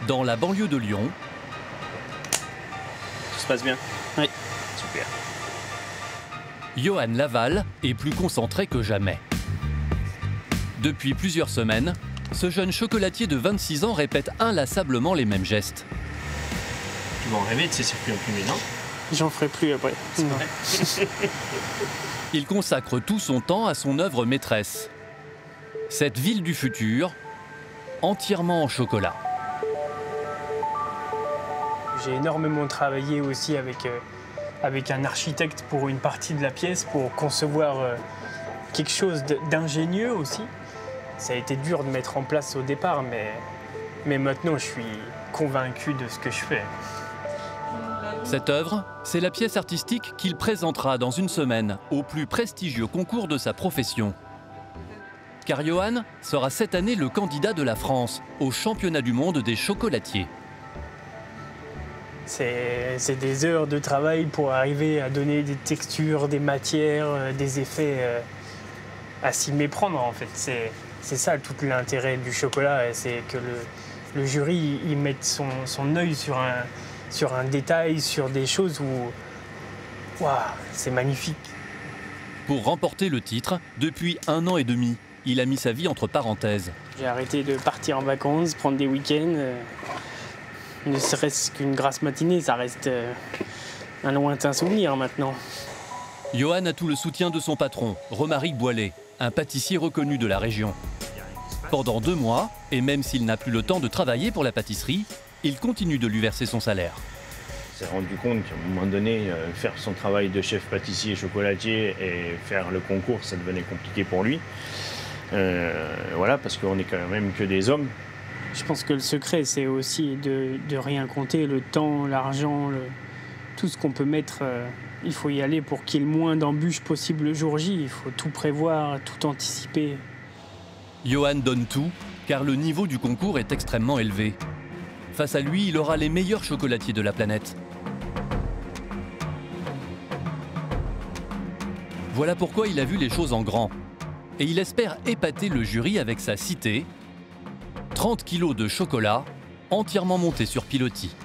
dans la banlieue de Lyon. Tout se passe bien? Oui. Super. Johan Laval est plus concentré que jamais. Depuis plusieurs semaines, ce jeune chocolatier de 26 ans répète inlassablement les mêmes gestes. Tu vas en rêver de ces circuits imprimés, non? J'en ferai plus après. Il consacre tout son temps à son œuvre maîtresse. Cette ville du futur, entièrement en chocolat. J'ai énormément travaillé aussi avec un architecte pour une partie de la pièce, pour concevoir quelque chose d'ingénieux aussi. Ça a été dur de mettre en place au départ, mais maintenant je suis convaincu de ce que je fais. Cette œuvre, c'est la pièce artistique qu'il présentera dans une semaine au plus prestigieux concours de sa profession. Car Johan sera cette année le candidat de la France au championnat du monde des chocolatiers. C'est des heures de travail pour arriver à donner des textures, des matières, des effets, à s'y méprendre en fait. C'est ça tout l'intérêt du chocolat, c'est que le jury il mette son œil sur un détail, sur des choses où waouh, c'est magnifique. Pour remporter le titre, depuis 1 an et demi, il a mis sa vie entre parenthèses. J'ai arrêté de partir en vacances, prendre des week-ends. Ne serait-ce qu'une grasse matinée, ça reste un lointain souvenir maintenant. Johan a tout le soutien de son patron, Romaric Boilet, un pâtissier reconnu de la région. Pendant 2 mois, et même s'il n'a plus le temps de travailler pour la pâtisserie, il continue de lui verser son salaire. Il s'est rendu compte qu'à un moment donné, faire son travail de chef pâtissier chocolatier et faire le concours, ça devenait compliqué pour lui. Voilà, parce qu'on n'est quand même que des hommes. Je pense que le secret, c'est aussi de rien compter, le temps, l'argent, tout ce qu'on peut mettre. Il faut y aller pour qu'il y ait le moins d'embûches possible le jour J. Il faut tout prévoir, tout anticiper. Johan donne tout, car le niveau du concours est extrêmement élevé. Face à lui, il aura les meilleurs chocolatiers de la planète. Voilà pourquoi il a vu les choses en grand. Et il espère épater le jury avec sa cité, 30 kilos de chocolat, entièrement monté sur pilotis.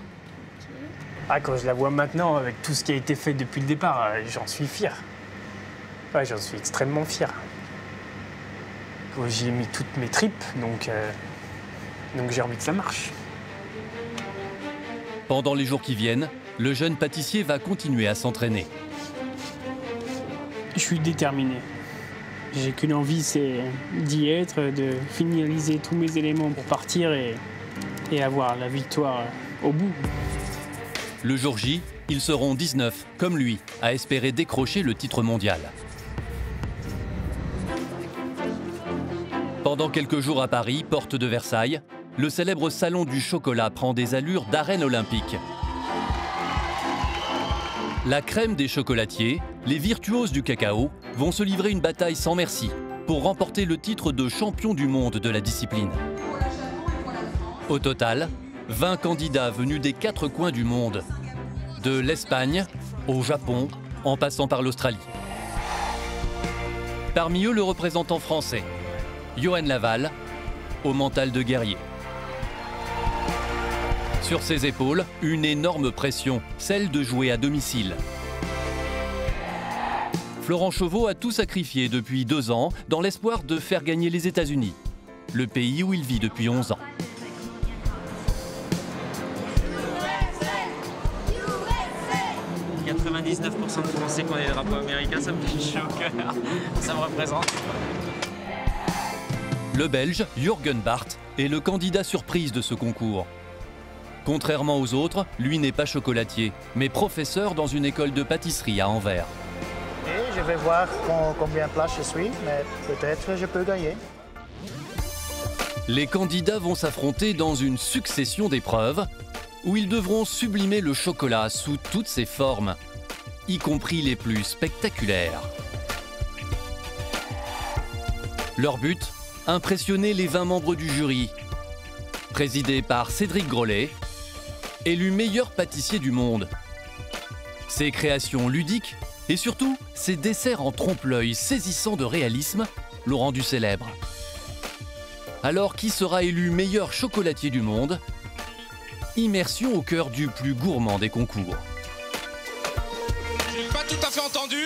Ah, quand je la vois maintenant, avec tout ce qui a été fait depuis le départ, j'en suis fier. Ouais, j'en suis extrêmement fier. J'y ai mis toutes mes tripes, donc j'ai envie que ça marche. Pendant les jours qui viennent, le jeune pâtissier va continuer à s'entraîner. Je suis déterminé. J'ai qu'une envie, c'est d'y être, de finaliser tous mes éléments pour partir et avoir la victoire au bout. Le jour J, ils seront 19, comme lui, à espérer décrocher le titre mondial. Pendant quelques jours à Paris, porte de Versailles, le célèbre salon du chocolat prend des allures d'arène olympique. La crème des chocolatiers, les virtuoses du cacao, vont se livrer une bataille sans merci pour remporter le titre de champion du monde de la discipline. Au total, 20 candidats venus des 4 coins du monde, de l'Espagne au Japon, en passant par l'Australie. Parmi eux, le représentant français, Johan Laval, au mental de guerrier. Sur ses épaules, une énorme pression, celle de jouer à domicile. Florent Chevaux a tout sacrifié depuis 2 ans dans l'espoir de faire gagner les États-Unis, le pays où il vit depuis 11 ans. « 99% de Français qui ont des drapeaux américains, ça me fait chaud au cœur. Ça me représente. » Le Belge Jürgen Barth est le candidat surprise de ce concours. Contrairement aux autres, lui n'est pas chocolatier, mais professeur dans une école de pâtisserie à Anvers. Et je vais voir combien de places je suis, mais peut-être je peux gagner. Les candidats vont s'affronter dans une succession d'épreuves où ils devront sublimer le chocolat sous toutes ses formes, y compris les plus spectaculaires. Leur but, impressionner les 20 membres du jury, présidé par Cédric Grolet, élu meilleur pâtissier du monde. Ses créations ludiques et surtout ses desserts en trompe-l'œil saisissants de réalisme l'ont rendu célèbre. Alors qui sera élu meilleur chocolatier du monde? Immersion au cœur du plus gourmand des concours. J'ai pas tout à fait entendu.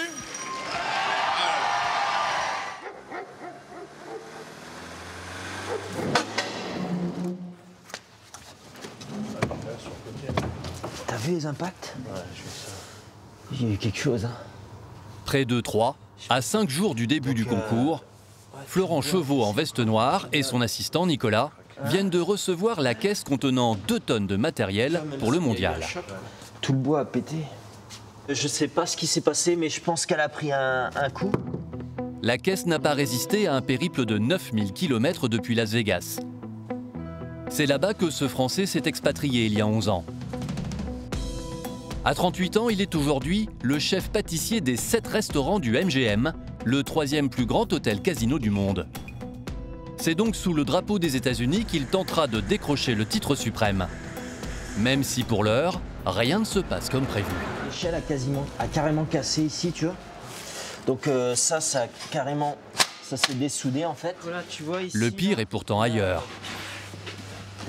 T'as vu les impacts? Ouais, je fais ça. Il y a eu quelque chose. Hein. Près de 3 à 5 jours du début du concours, Florent Chevaux en veste noire et son assistant Nicolas viennent de recevoir la caisse contenant 2 tonnes de matériel pour le mondial. Tout le bois a pété. Je sais pas ce qui s'est passé, mais je pense qu'elle a pris un coup. La caisse n'a pas résisté à un périple de 9000 km depuis Las Vegas. C'est là-bas que ce Français s'est expatrié il y a 11 ans. À 38 ans, il est aujourd'hui le chef pâtissier des 7 restaurants du MGM, le 3e plus grand hôtel casino du monde. C'est donc sous le drapeau des États-Unis qu'il tentera de décrocher le titre suprême. Même si pour l'heure, rien ne se passe comme prévu. L'échelle a carrément cassé ici, tu vois. Donc ça s'est dessoudé en fait. Voilà, tu vois ici. Le pire est pourtant ailleurs.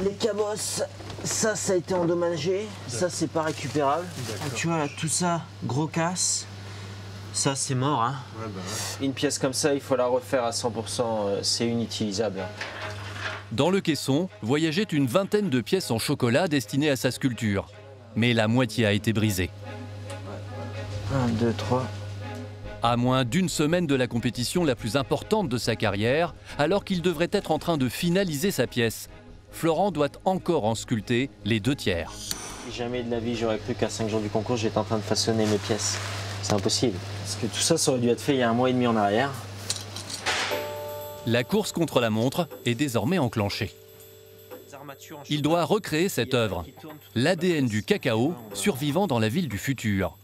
Les cabosses, ça a été endommagé. Ça, c'est pas récupérable. Donc, tu vois, là, tout ça, gros casse. Ça, c'est mort. Hein. Ouais, bah ouais. Une pièce comme ça, il faut la refaire à 100%. C'est inutilisable. Dans le caisson voyageait une vingtaine de pièces en chocolat destinées à sa sculpture. Mais la moitié a été brisée. 1, 2, 3. À moins d'une semaine de la compétition la plus importante de sa carrière, alors qu'il devrait être en train de finaliser sa pièce, Florent doit encore en sculpter les 2 tiers. Jamais de la vie, j'aurais cru qu'à 5 jours du concours, j'étais en train de façonner mes pièces. C'est impossible. Parce que tout ça, ça aurait dû être fait il y a 1 mois et demi en arrière. La course contre la montre est désormais enclenchée. Il doit recréer cette œuvre, l'ADN du cacao survivant dans la ville du futur.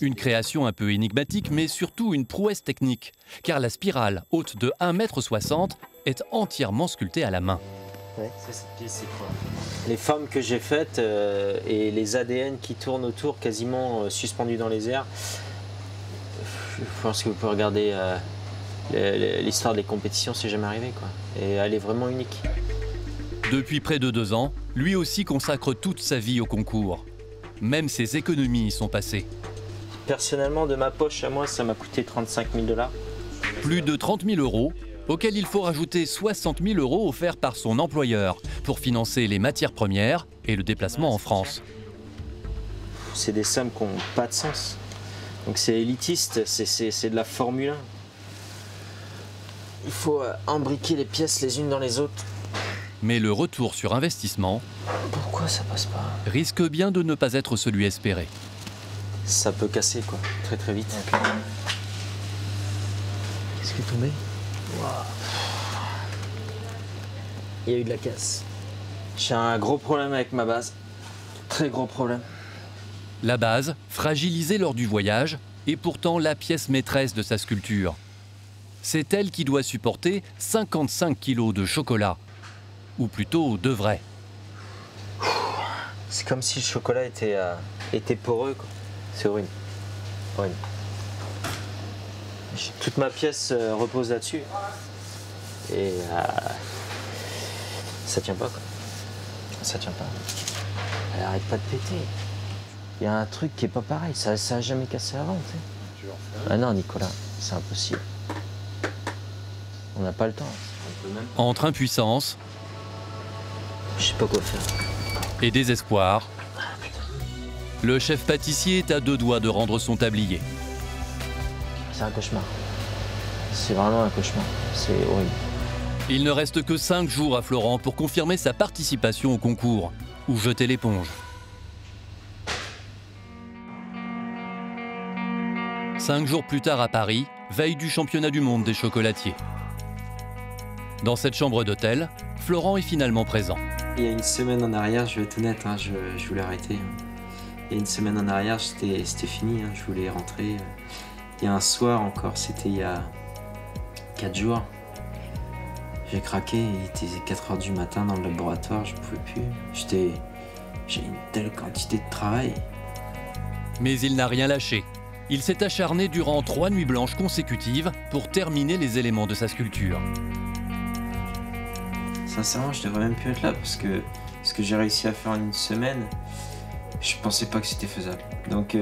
Une création un peu énigmatique, mais surtout une prouesse technique, car la spirale, haute de 1,60 m, est entièrement sculptée à la main. Ouais. Cette pièce, c'est quoi? Les formes que j'ai faites et les ADN qui tournent autour, quasiment suspendus dans les airs. Je pense que vous pouvez regarder l'histoire des compétitions, c'est jamais arrivé, quoi. Et elle est vraiment unique. Depuis près de 2 ans, lui aussi consacre toute sa vie au concours. Même ses économies y sont passées. Personnellement, de ma poche à moi, ça m'a coûté 35 000 $. Plus de 30 000 €, auxquels il faut rajouter 60 000 € offerts par son employeur pour financer les matières premières et le déplacement en France. C'est des sommes qui n'ont pas de sens. Donc c'est élitiste, c'est de la Formule 1. Il faut embriquer les pièces les unes dans les autres. Mais le retour sur investissement Pourquoi ça passe pas? Risque bien de ne pas être celui espéré. Ça peut casser, quoi, très très vite. Okay. Qu'est-ce qui est tombé? Wow. Il y a eu de la casse. J'ai un gros problème avec ma base. Très gros problème. La base, fragilisée lors du voyage, est pourtant la pièce maîtresse de sa sculpture. C'est elle qui doit supporter 55 kg de chocolat. Ou plutôt devrait. C'est comme si le chocolat était poreux, quoi. C'est horrible. Horrible. Toute ma pièce repose là-dessus. Et ça tient pas, quoi. Ça tient pas. Elle arrête pas de péter. Il y a un truc qui est pas pareil. Ça a jamais cassé avant, tu sais. Ah non, Nicolas, c'est impossible. On n'a pas le temps. Entre impuissance je sais pas quoi faire. Et désespoir, le chef pâtissier est à 2 doigts de rendre son tablier. C'est un cauchemar. C'est vraiment un cauchemar. C'est horrible. Il ne reste que 5 jours à Florent pour confirmer sa participation au concours ou jeter l'éponge. 5 jours plus tard à Paris, veille du championnat du monde des chocolatiers. Dans cette chambre d'hôtel, Florent est finalement présent. Il y a 1 semaine en arrière, je vais être honnête, hein, je voulais arrêter. Il y a 1 semaine en arrière, c'était fini, hein, je voulais rentrer. Il y a un soir encore, c'était il y a 4 jours. J'ai craqué, il était 4 h du matin dans le laboratoire, je ne pouvais plus. J'ai une telle quantité de travail. Mais il n'a rien lâché. Il s'est acharné durant 3 nuits blanches consécutives pour terminer les éléments de sa sculpture. Sincèrement, je devrais même plus être là parce que Ce que j'ai réussi à faire en une semaine, je pensais pas que c'était faisable. Donc,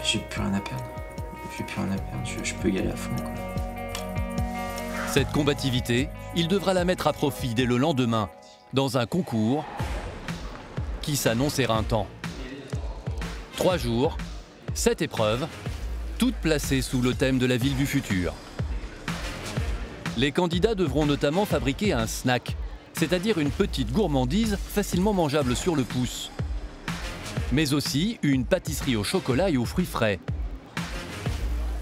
j'ai plus rien à perdre. Je peux y aller à fond, quoi. Cette combativité, il devra la mettre à profit dès le lendemain, dans un concours qui s'annonce éreintant. 3 jours, 7 épreuves, toutes placées sous le thème de la ville du futur. Les candidats devront notamment fabriquer un snack, c'est-à-dire une petite gourmandise facilement mangeable sur le pouce, mais aussi une pâtisserie au chocolat et aux fruits frais.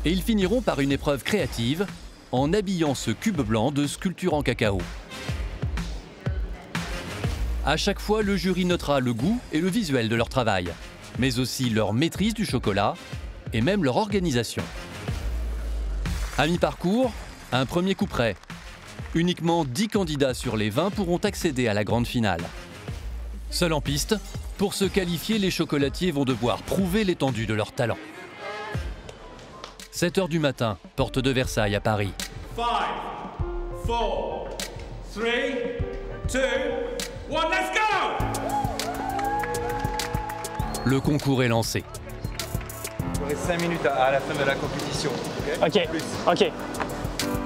Et ils finiront par une épreuve créative en habillant ce cube blanc de sculpture en cacao. À chaque fois, le jury notera le goût et le visuel de leur travail, mais aussi leur maîtrise du chocolat et même leur organisation. À mi-parcours, un premier coup près. Uniquement 10 candidats sur les 20 pourront accéder à la grande finale. Seul en piste, pour se qualifier, les chocolatiers vont devoir prouver l'étendue de leur talent. 7 h du matin, porte de Versailles à Paris. 5, 4, 3, 2, 1, let's go! Le concours est lancé. Il reste 5 minutes à la fin de la compétition. Ok.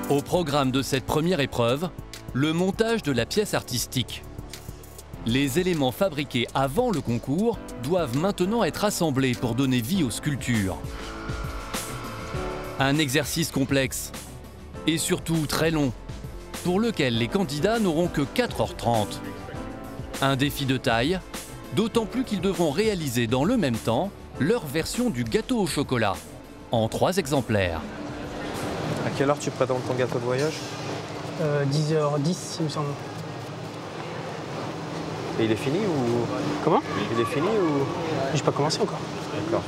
Au programme de cette première épreuve, le montage de la pièce artistique. Les éléments fabriqués avant le concours doivent maintenant être assemblés pour donner vie aux sculptures. Un exercice complexe et surtout très long, pour lequel les candidats n'auront que 4h30. Un défi de taille, d'autant plus qu'ils devront réaliser dans le même temps leur version du gâteau au chocolat, en 3 exemplaires. À quelle heure tu présentes ton gâteau de voyage? 10h10, il me semble. Et il est fini ou... Comment? Il est fini ou... J'ai pas commencé encore. D'accord.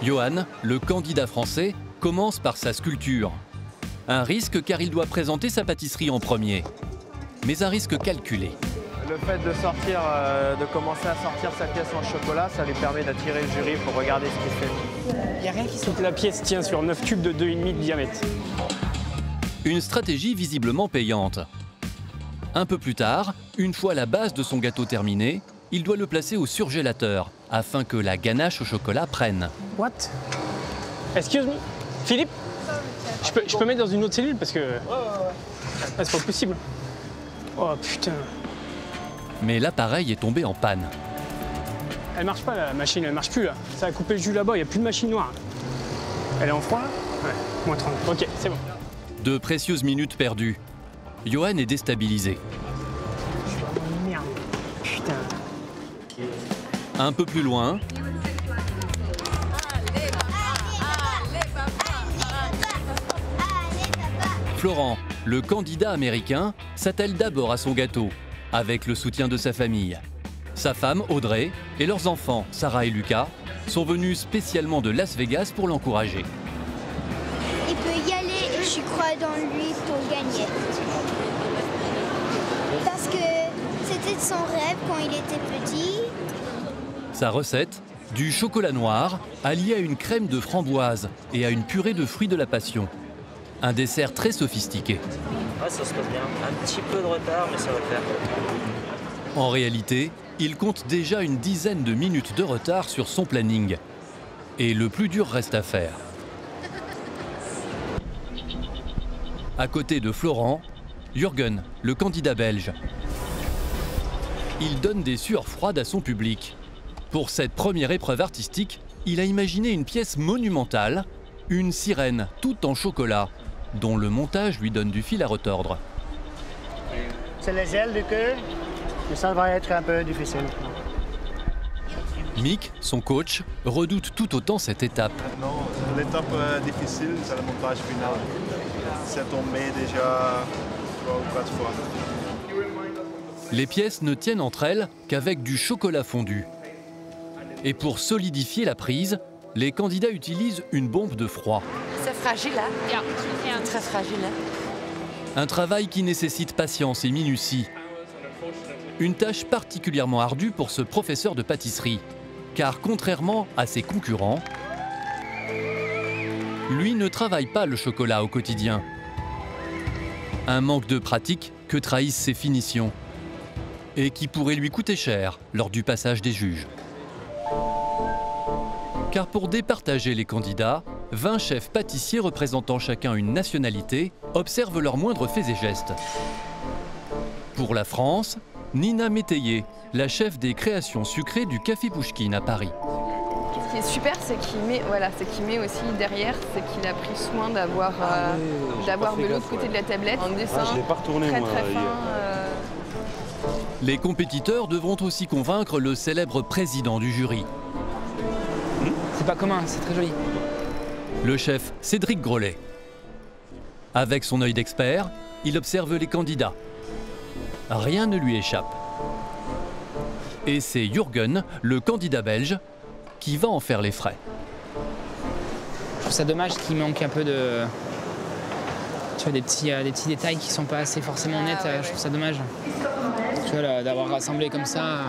Johan, le candidat français, commence par sa sculpture. Un risque car il doit présenter sa pâtisserie en premier. Mais un risque calculé. Le fait de commencer à sortir sa pièce en chocolat, ça lui permet d'attirer le jury pour regarder ce qu'il fait. Il n'y a rien qui saute. La pièce tient sur 9 cubes de 2,5 de diamètre. Une stratégie visiblement payante. Un peu plus tard, une fois la base de son gâteau terminée, il doit le placer au surgélateur afin que la ganache au chocolat prenne. What? Excuse me, Philippe? Je peux mettre dans une autre cellule parce que... Ah, c'est pas possible. Oh putain. Mais l'appareil est tombé en panne. Elle marche pas la machine, elle marche plus là. Ça a coupé le jus là-bas, il n'y a plus de machine noire. Elle est en froid là? Ouais, moins 30. Ok, c'est bon. De précieuses minutes perdues. Johan est déstabilisé. Merde. Putain. Un peu plus loin, Florent, le candidat américain, s'attelle d'abord à son gâteau, avec le soutien de sa famille. Sa femme, Audrey, et leurs enfants, Sarah et Lucas, sont venus spécialement de Las Vegas pour l'encourager. Il peut y aller et je crois dans lui pour gagner. Parce que c'était son rêve quand il était petit. Sa recette, du chocolat noir allié à une crème de framboise et à une purée de fruits de la passion. Un dessert très sophistiqué. Ouais, ça se passe bien. Un petit peu de retard, mais ça va le faire. En réalité, il compte déjà une dizaine de minutes de retard sur son planning. Et le plus dur reste à faire. À côté de Florent, Jürgen, le candidat belge. Il donne des sueurs froides à son public. Pour cette première épreuve artistique, il a imaginé une pièce monumentale, une sirène toute en chocolat, dont le montage lui donne du fil à retordre. C'est le gel du cœur, mais ça va être un peu difficile. Mick, son coach, redoute tout autant cette étape. Non, l'étape difficile, c'est le montage final. C'est tombé déjà 3 ou 4 fois. Les pièces ne tiennent entre elles qu'avec du chocolat fondu. Et pour solidifier la prise, les candidats utilisent une bombe de froid. C'est fragile, hein? Très fragile. Hein? Un travail qui nécessite patience et minutie. Une tâche particulièrement ardue pour ce professeur de pâtisserie, car contrairement à ses concurrents, lui ne travaille pas le chocolat au quotidien. Un manque de pratique que trahissent ses finitions. et qui pourrait lui coûter cher lors du passage des juges. Car pour départager les candidats, 20 chefs pâtissiers représentant chacun une nationalité observent leurs moindres faits et gestes. Pour la France, Nina Métayer, la chef des créations sucrées du Café Pouchkine à Paris. Ce qui est super, c'est qu'il met aussi derrière, c'est qu'il a pris soin d'avoir de l'autre côté de la tablette un dessin très fin. Les compétiteurs devront aussi convaincre le célèbre président du jury. C'est pas commun, c'est très joli. Le chef Cédric Grolet. Avec son œil d'expert, il observe les candidats. Rien ne lui échappe. Et c'est Jürgen, le candidat belge, qui va en faire les frais. Je trouve ça dommage qu'il manque un peu de... Tu vois, des petits détails qui sont pas assez forcément nets, je trouve ça dommage. Tu vois, d'avoir rassemblé comme ça...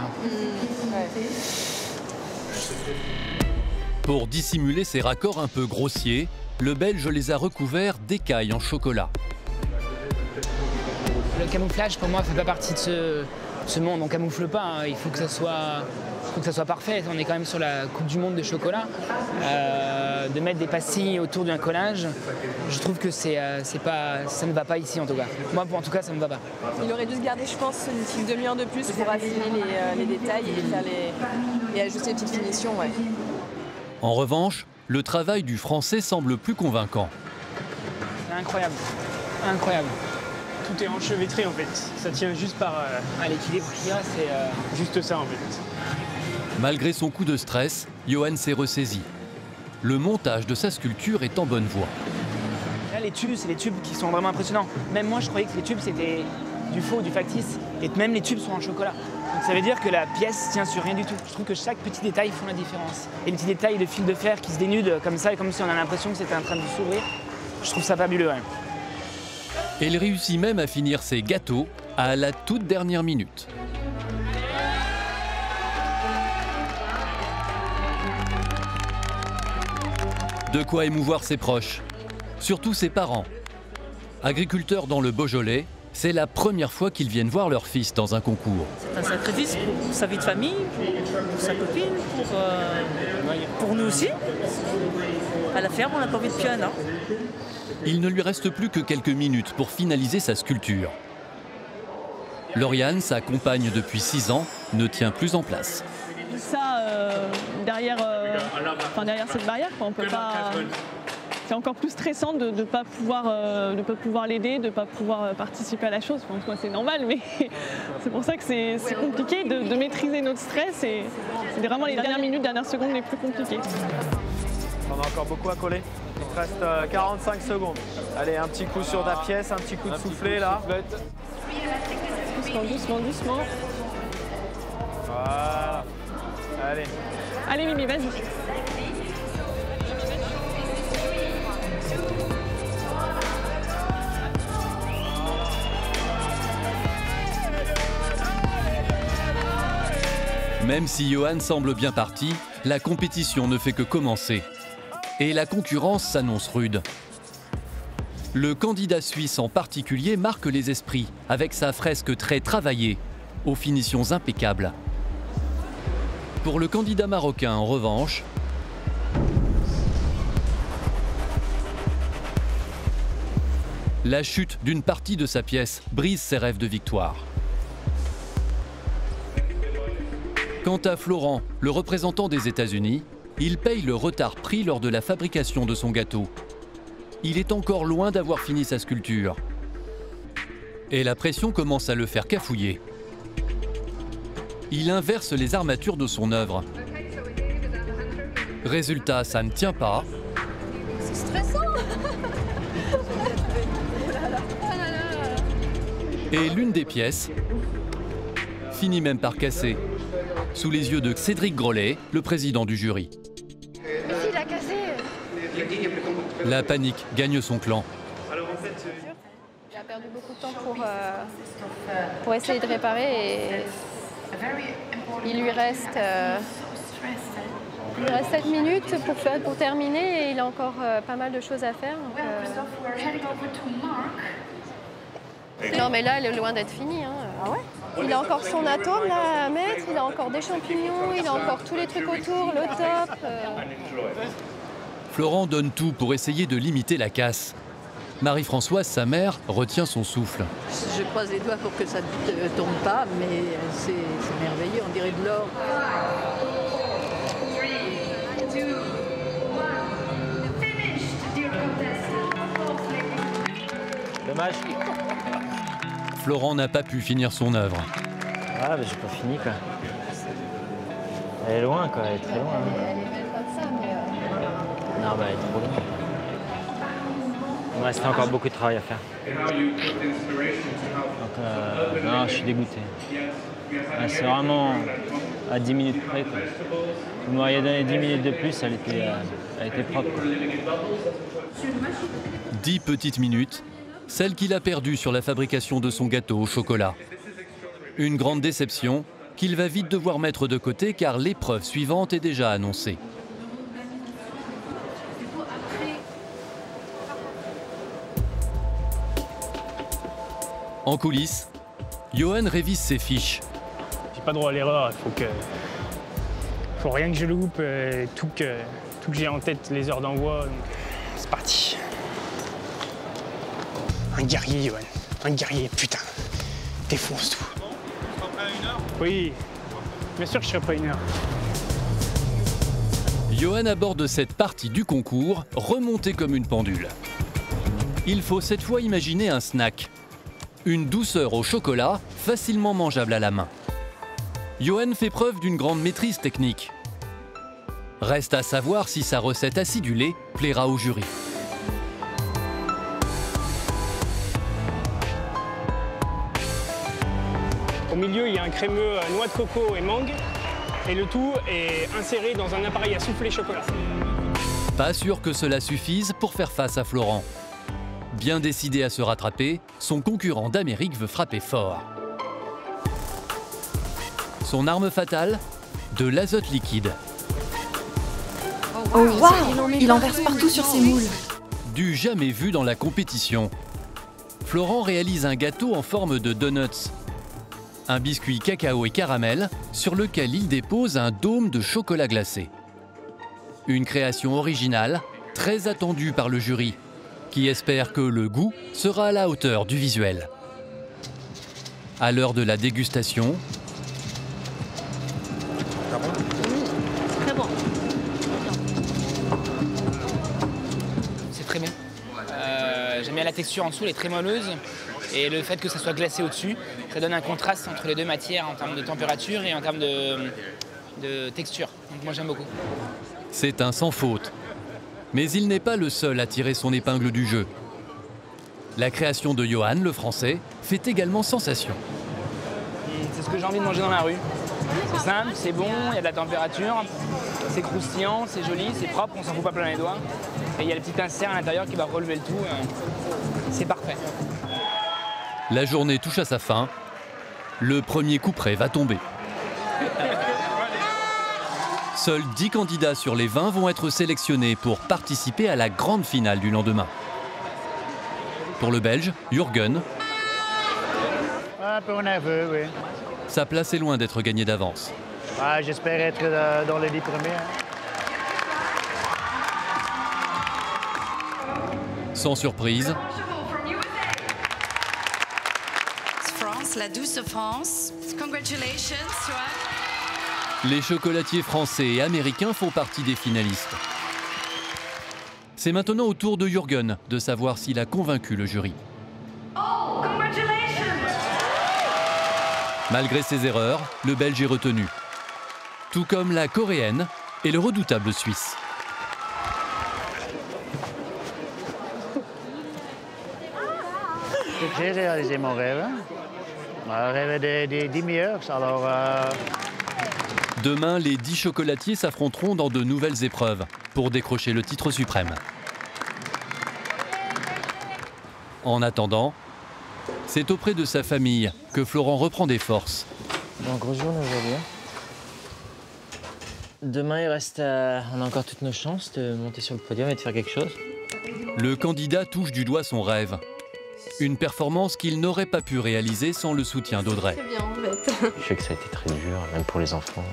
Pour dissimuler ces raccords un peu grossiers, le Belge les a recouverts d'écailles en chocolat. Le camouflage, pour moi, ne fait pas partie de ce monde. On ne camoufle pas, hein. Il faut que ça soit parfait. On est quand même sur la Coupe du Monde de chocolat. De mettre des pastilles autour d'un collage, je trouve que ça ne va pas ici, en tout cas. Moi, en tout cas, ça ne me va pas. Il aurait dû se garder, je pense, une petite demi-heure de plus pour affiner les détails et ajuster les petites finitions. Ouais. En revanche, le travail du Français semble plus convaincant. C'est incroyable. Incroyable. Tout est enchevêtré en fait. Ça tient juste par... l'équilibre qu'il y a, c'est... Juste ça en fait. Malgré son coup de stress, Johan s'est ressaisi. Le montage de sa sculpture est en bonne voie. Là, les tubes, c'est les tubes qui sont vraiment impressionnants. Même moi, je croyais que les tubes, c'était du faux, du factice. Et même les tubes sont en chocolat. Donc ça veut dire que la pièce tient sur rien du tout. Je trouve que chaque petit détail font la différence. Et les petits détails de fil de fer qui se dénudent comme ça, comme si on a l'impression que c'était en train de s'ouvrir, je trouve ça fabuleux. Ouais. Et il réussit même à finir ses gâteaux à la toute dernière minute. De quoi émouvoir ses proches, surtout ses parents. Agriculteurs dans le Beaujolais, c'est la première fois qu'ils viennent voir leur fils dans un concours. C'est un sacrifice pour sa vie de famille, pour sa copine, pour nous aussi. À la ferme, on n'a pas envie de piano. Il ne lui reste plus que quelques minutes pour finaliser sa sculpture. Lauriane, sa compagne depuis 6 ans, ne tient plus en place. Ça, derrière cette barrière, on peut pas... C'est encore plus stressant de ne pas pouvoir l'aider, de ne pas pouvoir participer à la chose. Enfin, moi, c'est normal, mais c'est pour ça que c'est compliqué de maîtriser notre stress. Et c'est vraiment les dernières minutes, dernières secondes les plus compliquées. On a encore beaucoup à coller. Il te reste 45 secondes. Allez, un petit coup sur ta pièce, un petit coup de soufflet là. Doucement, doucement, doucement. Voilà. Allez. Allez, Mimi, vas-y. Même si Johan semble bien parti, la compétition ne fait que commencer. Et la concurrence s'annonce rude. Le candidat suisse en particulier marque les esprits avec sa fresque très travaillée, aux finitions impeccables. Pour le candidat marocain, en revanche, la chute d'une partie de sa pièce brise ses rêves de victoire. Quant à Florent, le représentant des États-Unis, il paye le retard pris lors de la fabrication de son gâteau. Il est encore loin d'avoir fini sa sculpture. Et la pression commence à le faire cafouiller. Il inverse les armatures de son œuvre. Résultat, ça ne tient pas. C'est stressant. Et l'une des pièces finit même par casser, sous les yeux de Cédric Grolet, le président du jury. Il a cassé. La panique gagne son clan. Il a perdu beaucoup de temps pour essayer de réparer et il lui reste 7 minutes pour terminer et il a encore pas mal de choses à faire. Donc, non mais là, elle est loin d'être finie. Hein. Ah ouais ? Il a encore son atome là à mettre, il a encore des champignons, il a encore tous les trucs autour, le top. Florent donne tout pour essayer de limiter la casse. Marie-Françoise, sa mère, retient son souffle. Je croise les doigts pour que ça ne tombe pas, mais c'est merveilleux, on dirait de l'or. Dommage. Florent n'a pas pu finir son œuvre. Ah, bah j'ai pas fini quoi. Elle est loin quoi, elle est très loin. Hein. Elle est belle comme ça, mais... Non, bah elle est trop loin. Il me restait encore beaucoup de travail à faire. Donc, non, je suis dégoûté. C'est vraiment à 10 minutes près. Quoi. Vous m'auriez donné 10 minutes de plus, elle était propre. Quoi. 10 petites minutes, celle qu'il a perdue sur la fabrication de son gâteau au chocolat. Une grande déception qu'il va vite devoir mettre de côté car l'épreuve suivante est déjà annoncée. En coulisses, Johan révise ses fiches. J'ai pas droit à l'erreur, faut rien que je loupe, tout que j'ai en tête les heures d'envoi, donc c'est parti. Un guerrier, Johan, un guerrier, putain, défonce tout. Tu seras prêt à 1 heure? Oui, bien sûr que je serai pas 1 heure. Johan aborde cette partie du concours remontée comme une pendule. Il faut cette fois imaginer un snack. Une douceur au chocolat, facilement mangeable à la main. Johan fait preuve d'une grande maîtrise technique. Reste à savoir si sa recette acidulée plaira au jury. Au milieu, il y a un crémeux noix de coco et mangue, et le tout est inséré dans un appareil à souffler chocolat. Pas sûr que cela suffise pour faire face à Florent. Bien décidé à se rattraper, son concurrent d'Amérique veut frapper fort. Son arme fatale, de l'azote liquide. Oh waouh, il en verse partout sur ses moules. Du jamais vu dans la compétition. Florent réalise un gâteau en forme de donuts. Un biscuit cacao et caramel sur lequel il dépose un dôme de chocolat glacé. Une création originale, très attendue par le jury, qui espère que le goût sera à la hauteur du visuel. À l'heure de la dégustation, Très bon. C'est très bon. J'aime bien la texture en dessous, elle est très moelleuse. Et le fait que ça soit glacé au-dessus, ça donne un contraste entre les deux matières en termes de température et en termes de texture. Donc moi j'aime beaucoup. c'est un sans faute. Mais il n'est pas le seul à tirer son épingle du jeu. La création de Johan, le Français, fait également sensation. C'est ce que j'ai envie de manger dans la rue. C'est simple, c'est bon, il y a de la température, c'est croustillant, c'est joli, c'est propre, on s'en fout pas plein les doigts. Et il y a le petit insert à l'intérieur qui va relever le tout. C'est parfait. La journée touche à sa fin. Le premier couperet va tomber. Seuls 10 candidats sur les 20 vont être sélectionnés pour participer à la grande finale du lendemain. Pour le Belge, Jürgen, Un peu nerveux, oui. sa place est loin d'être gagnée d'avance. Ah, j'espère être dans les 10 premiers. Sans surprise, France, la douce France. Congratulations, Johan. les chocolatiers français et américains font partie des finalistes. C'est maintenant au tour de Jürgen de savoir s'il a convaincu le jury. Malgré ses erreurs, le Belge est retenu. Tout comme la Coréenne et le redoutable Suisse. J'ai réalisé mon rêve. Un rêve des 10 meilleurs, alors... Demain, les 10 chocolatiers s'affronteront dans de nouvelles épreuves pour décrocher le titre suprême. En attendant, c'est auprès de sa famille que Florent reprend des forces. Bon, grosse journée aujourd'hui. Demain, on a encore toutes nos chances de monter sur le podium et de faire quelque chose. Le candidat touche du doigt son rêve. Une performance qu'il n'aurait pas pu réaliser sans le soutien d'Audrey. C'est bien en fait. Je sais que ça a été très dur, même pour les enfants.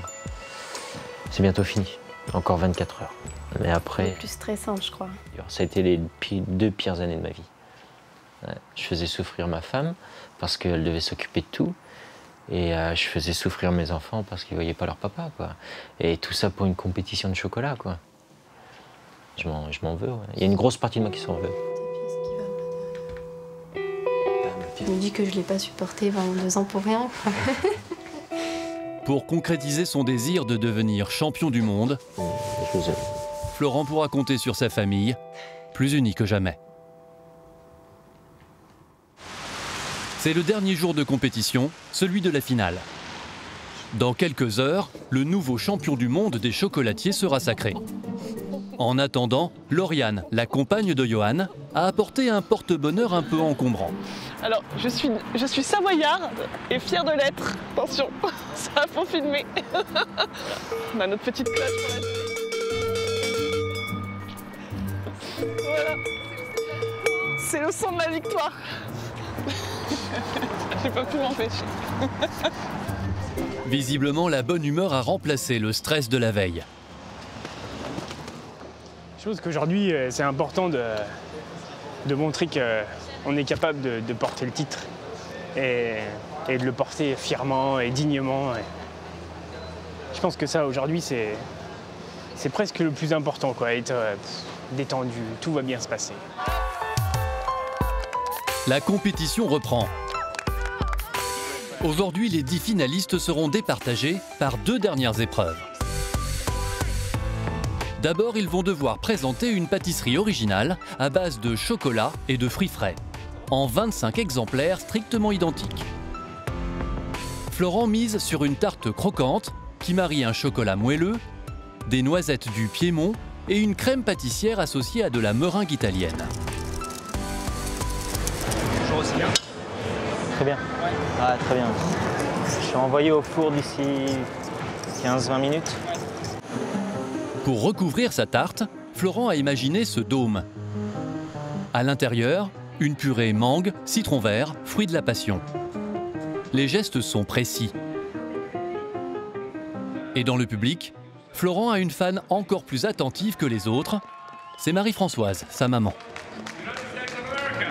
C'est bientôt fini, encore 24 heures. Mais après... C'est plus stressant, je crois. Ça a été les 2 pires années de ma vie. Ouais. Je faisais souffrir ma femme parce qu'elle devait s'occuper de tout. Et je faisais souffrir mes enfants parce qu'ils ne voyaient pas leur papa, quoi. Et tout ça pour une compétition de chocolat, quoi. Je m'en veux, ouais. Il y a une grosse partie de moi qui s'en veut. Je me dis que je ne l'ai pas supporté 22 ans pour rien, quoi. Pour concrétiser son désir de devenir champion du monde, Florent pourra compter sur sa famille, plus unie que jamais. C'est le dernier jour de compétition, celui de la finale. Dans quelques heures, le nouveau champion du monde des chocolatiers sera sacré. En attendant, Lauriane, la compagne de Johan, a apporté un porte-bonheur un peu encombrant. Alors, je suis savoyarde et fière de l'être. Attention, ça faut filmer. On a notre petite cloche pour la suite. Voilà. C'est le son de la victoire. J'ai pas pu m'empêcher. Visiblement, la bonne humeur a remplacé le stress de la veille. Je pense qu'aujourd'hui, c'est important de montrer qu'on est capable de porter le titre et de le porter fièrement et dignement. Je pense que ça, aujourd'hui, c'est presque le plus important, quoi. Être détendu, tout va bien se passer. La compétition reprend. Aujourd'hui, les 10 finalistes seront départagés par 2 dernières épreuves. D'abord, ils vont devoir présenter une pâtisserie originale à base de chocolat et de fruits frais, en 25 exemplaires strictement identiques. Florent mise sur une tarte croquante qui marie un chocolat moelleux, des noisettes du Piémont et une crème pâtissière associée à de la meringue italienne. Bonjour aussi. Très bien. Ah, très bien. Je suis envoyé au four d'ici 15-20 minutes. Pour recouvrir sa tarte, Florent a imaginé ce dôme. À l'intérieur, une purée mangue, citron vert, fruit de la passion. Les gestes sont précis. Et dans le public, Florent a une fan encore plus attentive que les autres. C'est Marie-Françoise, sa maman.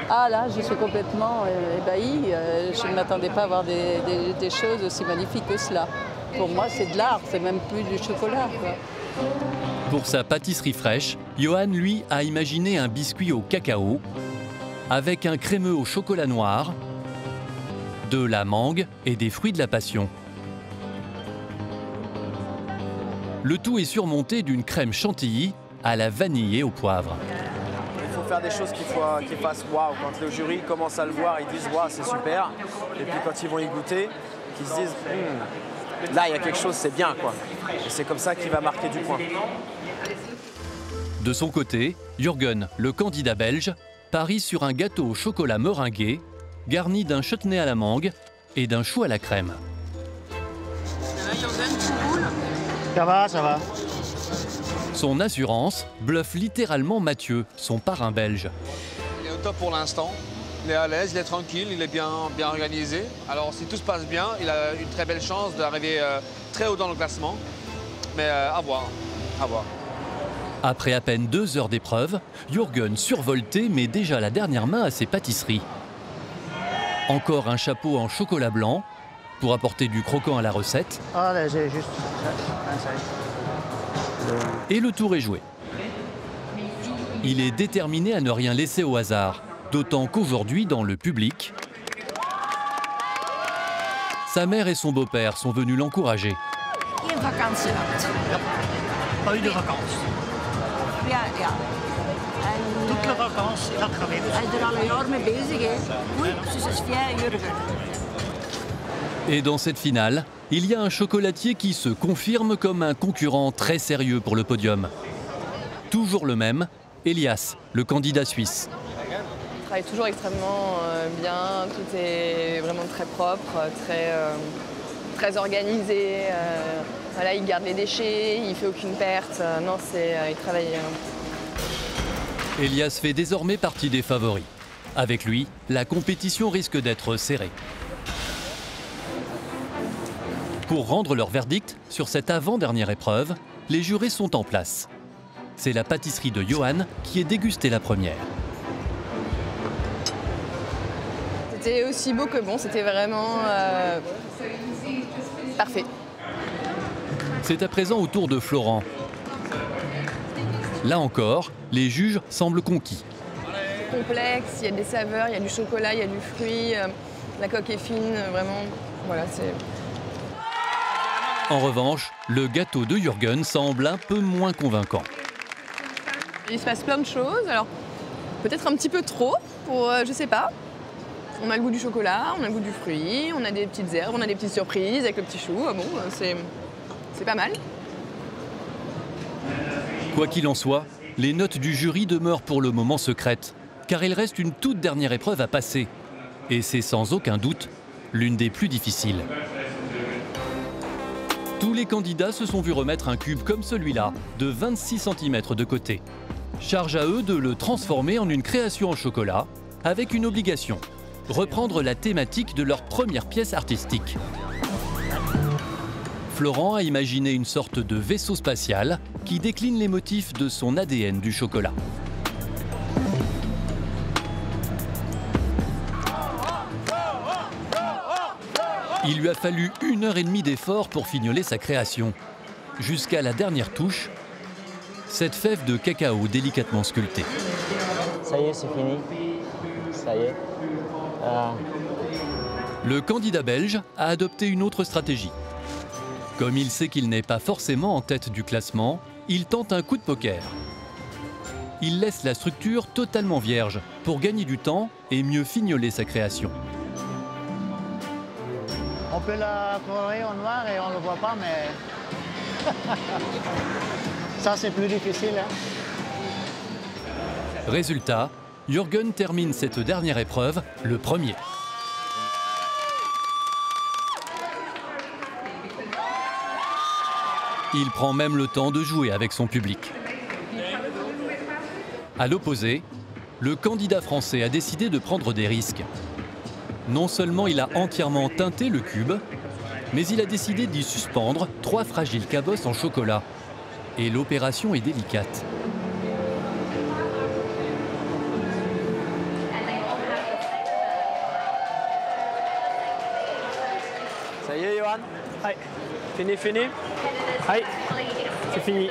Ah là, je suis complètement ébahie. Je ne m'attendais pas à voir des choses aussi magnifiques que cela. Pour moi, c'est de l'art, c'est même plus du chocolat, quoi. Pour sa pâtisserie fraîche, Johan, lui, a imaginé un biscuit au cacao avec un crémeux au chocolat noir, de la mangue et des fruits de la passion. Le tout est surmonté d'une crème chantilly à la vanille et au poivre. Il faut faire des choses qui fassent waouh. Quand le jury commence à le voir, ils disent waouh, c'est super. Et puis quand ils vont y goûter, qu'ils se disent là, il y a quelque chose, c'est bien, quoi. Et c'est comme ça qu'il va marquer du point. De son côté, Jürgen, le candidat belge, parie sur un gâteau au chocolat meringué, garni d'un chutney à la mangue et d'un chou à la crème. Ça va, ça va. Son assurance bluffe littéralement Mathieu, son parrain belge. Il est au top pour l'instant. Il est à l'aise, il est tranquille, il est bien organisé. Alors si tout se passe bien, il a une très belle chance d'arriver très haut dans le classement. Mais à voir, à voir. Après à peine 2 heures d'épreuve, Jürgen survolté met déjà la dernière main à ses pâtisseries. Encore un chapeau en chocolat blanc pour apporter du croquant à la recette. Ah, là, j'ai juste... Et le tour est joué. Il est déterminé à ne rien laisser au hasard, d'autant qu'aujourd'hui, dans le public, sa mère et son beau-père sont venus l'encourager. Geen vakantie gehad. Pas eu de vacances. Ja, ja. Toutes les vacances, il a travaillé. Hij is er al een jaar mee bezig, hè. Oui, ze is fier, Jurgen. Et dans cette finale, il y a un chocolatier qui se confirme comme un concurrent très sérieux pour le podium. Toujours le même, Elias, le candidat suisse. Il travaille toujours extrêmement bien, tout est vraiment très propre, très organisé. Voilà, il garde les déchets, il ne fait aucune perte. Non, il travaille. Elias fait désormais partie des favoris. Avec lui, la compétition risque d'être serrée. Pour rendre leur verdict sur cette avant-dernière épreuve, les jurés sont en place. C'est la pâtisserie de Johan qui est dégustée la première. C'était aussi beau que bon, c'était vraiment parfait. C'est à présent au tour de Florent. Là encore, les juges semblent conquis. Complexe, il y a des saveurs, il y a du chocolat, il y a du fruit, la coque est fine, vraiment, voilà, c'est... En revanche, le gâteau de Jürgen semble un peu moins convaincant. Il se passe plein de choses, alors peut-être un petit peu trop pour, je sais pas. On a le goût du chocolat, on a le goût du fruit, on a des petites herbes, on a des petites surprises avec le petit chou, bon, c'est pas mal. Quoi qu'il en soit, les notes du jury demeurent pour le moment secrètes, car il reste une toute dernière épreuve à passer. Et c'est sans aucun doute l'une des plus difficiles. Tous les candidats se sont vus remettre un cube comme celui-là, de 26 cm de côté. Charge à eux de le transformer en une création en chocolat, avec une obligation, reprendre la thématique de leur première pièce artistique. Florent a imaginé une sorte de vaisseau spatial qui décline les motifs de son ADN du chocolat. Il lui a fallu 1h30 d'effort pour fignoler sa création. Jusqu'à la dernière touche, cette fève de cacao délicatement sculptée. Ça y est, c'est fini. Ça y est. Le candidat belge a adopté une autre stratégie. Comme il sait qu'il n'est pas forcément en tête du classement, il tente un coup de poker. Il laisse la structure totalement vierge pour gagner du temps et mieux fignoler sa création. On peut la colorer en noir et on ne le voit pas, mais ça c'est plus difficile. Hein? Résultat, Jürgen termine cette dernière épreuve le premier. Il prend même le temps de jouer avec son public. À l'opposé, le candidat français a décidé de prendre des risques. Non seulement il a entièrement teinté le cube, mais il a décidé d'y suspendre 3 fragiles cabosses en chocolat. Et l'opération est délicate. Ça y est, Johan? Ouais. Fini. Ouais. C'est fini.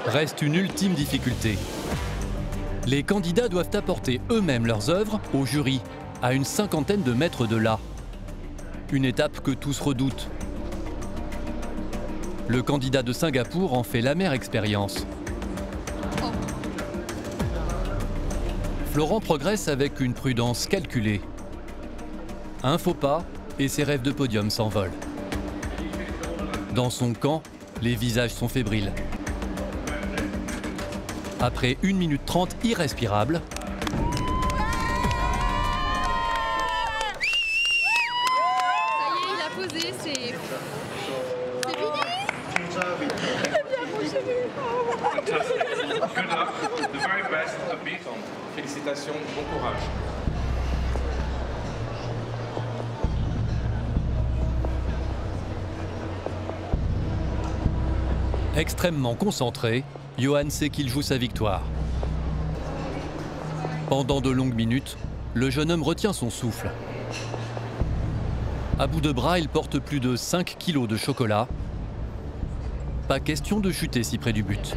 Reste une ultime difficulté. Les candidats doivent apporter eux-mêmes leurs œuvres au jury, à une 50aine de mètres de là. Une étape que tous redoutent. Le candidat de Singapour en fait l'amère expérience. Florent progresse avec une prudence calculée. Un faux pas et ses rêves de podium s'envolent. Dans son camp, les visages sont fébriles. Après 1 minute 30 irrespirable, Félicitations, bon courage. extrêmement concentré, Johan sait qu'il joue sa victoire. Pendant de longues minutes, le jeune homme retient son souffle. À bout de bras, il porte plus de 5 kilos de chocolat. Pas question de chuter si près du but.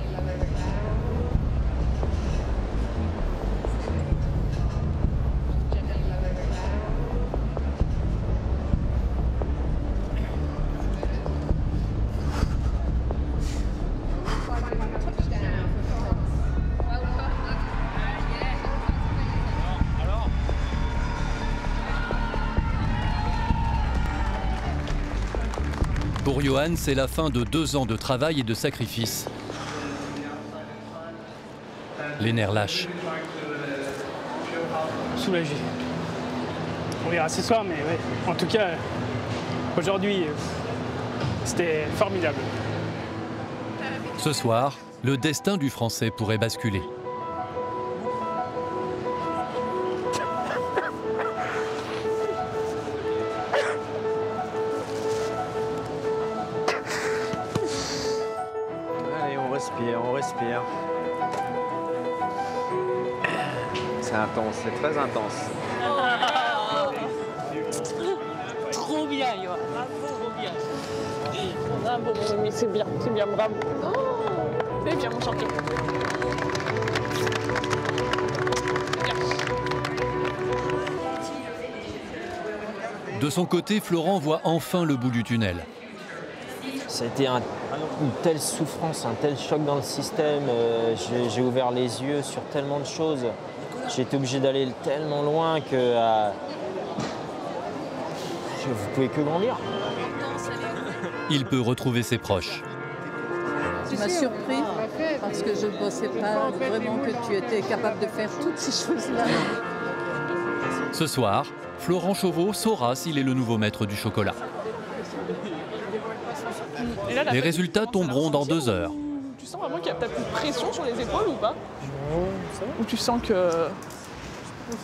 Pour Johan, c'est la fin de 2 ans de travail et de sacrifice. Les nerfs lâchent. Soulagé. On verra ce soir, mais ouais. En tout cas, aujourd'hui, c'était formidable. Ce soir, le destin du Français pourrait basculer. respire, on respire. C'est intense, c'est très intense. Trop bien, Yoann. Trop bien. Bravo, mais c'est bien, bravo. C'est bien, mon champion. De son côté, Florent voit enfin le bout du tunnel. Ça a été une telle souffrance, un tel choc dans le système. J'ai ouvert les yeux sur tellement de choses. J'ai été obligé d'aller tellement loin que vous pouvez que grandir. Il peut retrouver ses proches. Tu m'as surpris parce que je ne pensais pas vraiment que tu étais capable de faire toutes ces choses-là. Ce soir, Florent Chauveau saura s'il est le nouveau maître du chocolat. Les résultats tomberont dans 2 heures. Tu sens vraiment qu'il y a peut-être une pression sur les épaules ou pas? Non, ça va. Ou tu sens que...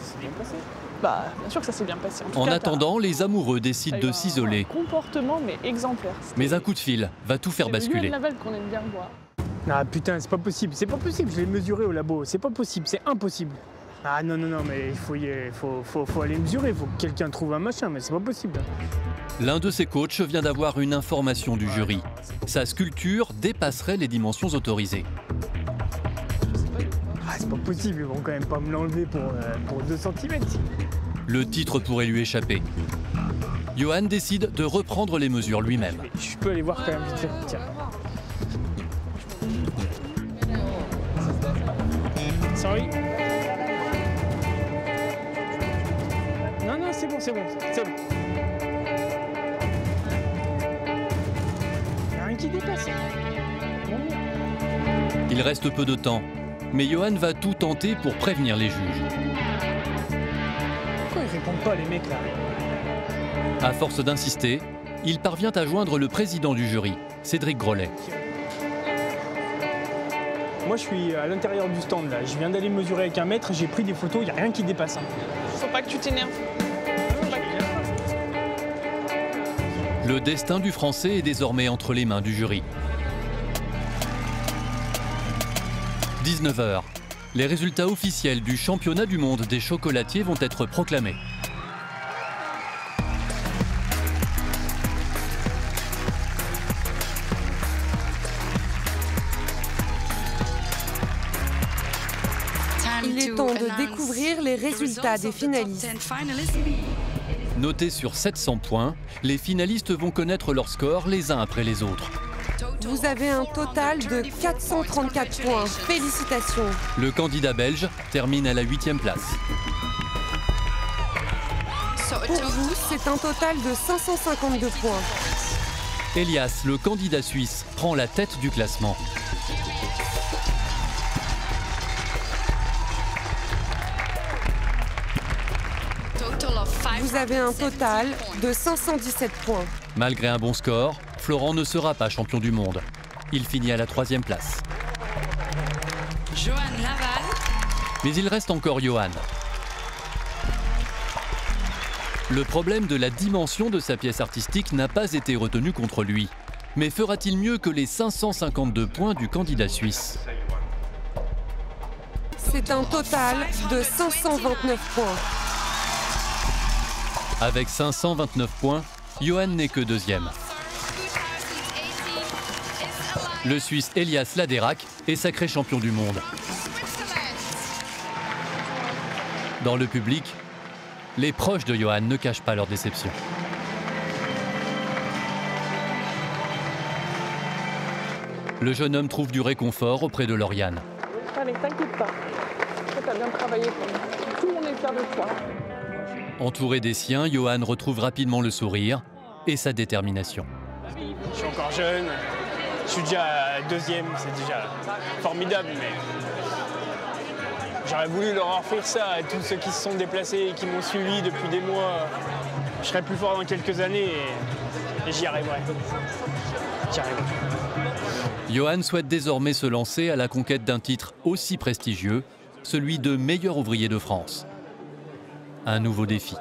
C'est bien passé. Bah, bien sûr que ça s'est bien passé. En attendant, les amoureux décident de s'isoler. Comportement, mais exemplaire. Mais un coup de fil va tout faire basculer. C'est Yoann Laval qu'on aime bien voir. Ah putain, c'est pas possible, je l'ai mesuré au labo, c'est pas possible, c'est impossible. Ah non, mais il faut aller mesurer, il faut que quelqu'un trouve un machin, mais c'est pas possible. L'un de ses coachs vient d'avoir une information du jury. Sa sculpture dépasserait les dimensions autorisées. Ah, c'est pas possible, ils vont quand même pas me l'enlever pour 2 cm. Le titre pourrait lui échapper. Yoann décide de reprendre les mesures lui-même. Je peux aller voir quand même, tiens. Sorry. Non, c'est bon. Il y a rien qui dépasse. Il reste peu de temps, mais Yoann va tout tenter pour prévenir les juges. Pourquoi ils répondent pas, les mecs, là? À force d'insister, il parvient à joindre le président du jury, Cédric Grolet. Moi, je suis à l'intérieur du stand, là. Je viens d'aller mesurer avec un mètre, j'ai pris des photos, il n'y a rien qui dépasse. Faut pas que tu t'énerves. Le destin du Français est désormais entre les mains du jury. 19 h. Les résultats officiels du championnat du monde des chocolatiers vont être proclamés. Il est temps de découvrir les résultats des finalistes. Notés sur 700 points, les finalistes vont connaître leur score les uns après les autres. Vous avez un total de 434 points. Félicitations. Le candidat belge termine à la 8e place. Pour vous, c'est un total de 552 points. Elias, le candidat suisse, prend la tête du classement. Vous avez un total de 517 points. Malgré un bon score, Florent ne sera pas champion du monde. Il finit à la 3e place. Yoann Laval. Mais il reste encore Yoann. Le problème de la dimension de sa pièce artistique n'a pas été retenu contre lui. Mais fera-t-il mieux que les 552 points du candidat suisse? C'est un total de 529 points. Avec 529 points, Yoann n'est que 2e. Le Suisse Elias Laderac est sacré champion du monde. Dans le public, les proches de Yoann ne cachent pas leur déception. Le jeune homme trouve du réconfort auprès de Lauriane. Allez, t'inquiète pas. T'as bien travaillé. Tout le monde est fier de toi. Entouré des siens, Yoann retrouve rapidement le sourire et sa détermination. Je suis encore jeune, je suis déjà 2e, c'est déjà formidable, mais j'aurais voulu leur offrir ça à tous ceux qui se sont déplacés et qui m'ont suivi depuis des mois. Je serai plus fort dans quelques années et j'y arriverai. Yoann souhaite désormais se lancer à la conquête d'un titre aussi prestigieux, celui de meilleur ouvrier de France. Un nouveau défi.